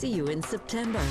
See you in September.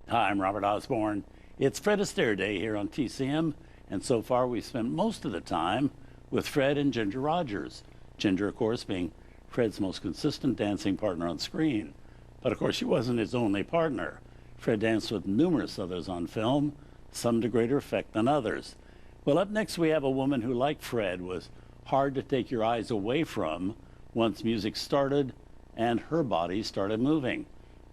Hi, I'm Robert Osborne. It's Fred Astaire Day here on TCM, and so far we've spent most of the time with Fred and Ginger Rogers. Ginger, of course, being Fred's most consistent dancing partner on screen. But of course, she wasn't his only partner. Fred danced with numerous others on film, some to greater effect than others. Well, up next we have a woman who, like Fred, was hard to take your eyes away from once music started and her body started moving.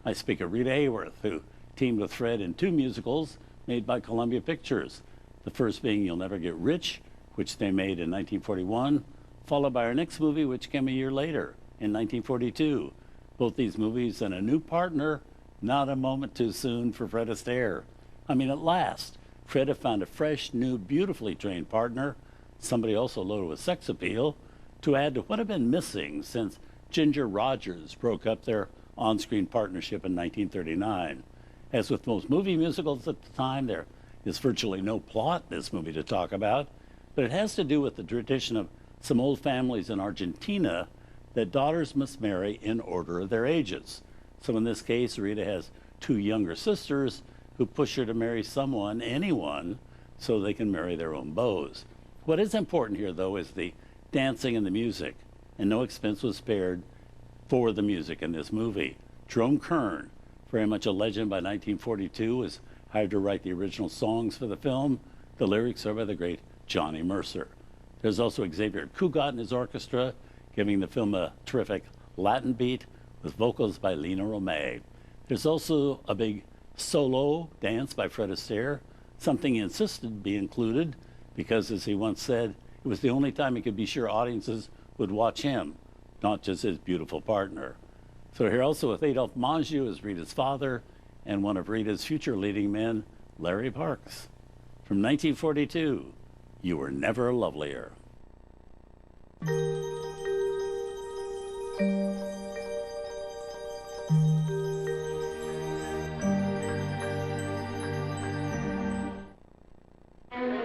I speak of Rita Hayworth, who teamed with Fred in 2 musicals made by Columbia Pictures. The first being You'll Never Get Rich, which they made in 1941, followed by our next movie, which came a year later, in 1942. Both these movies and a new partner, not a moment too soon for Fred Astaire. I mean, at last, Fred had found a fresh, new, beautifully trained partner, somebody also loaded with sex appeal, to add to what had been missing since Ginger Rogers broke up their on-screen partnership in 1939. As with most movie musicals at the time, there is virtually no plot in this movie to talk about, but it has to do with the tradition of some old families in Argentina that daughters must marry in order of their ages. So in this case, Rita has 2 younger sisters who push her to marry someone, anyone, so they can marry their own beaux. What is important here, though, is the dancing and the music, and no expense was spared for the music in this movie. Jerome Kern, very much a legend by 1942, was hired to write the original songs for the film. The lyrics are by the great Johnny Mercer. There's also Xavier Cugat and his orchestra, giving the film a terrific Latin beat with vocals by Lena Romay. There's also a big solo dance by Fred Astaire, something he insisted be included because, as he once said, it was the only time he could be sure audiences would watch him, not just his beautiful partner. So here also with Adolphe Menjou as Rita's father and one of Rita's future leading men, Larry Parks. From 1942, You Were Never Lovelier.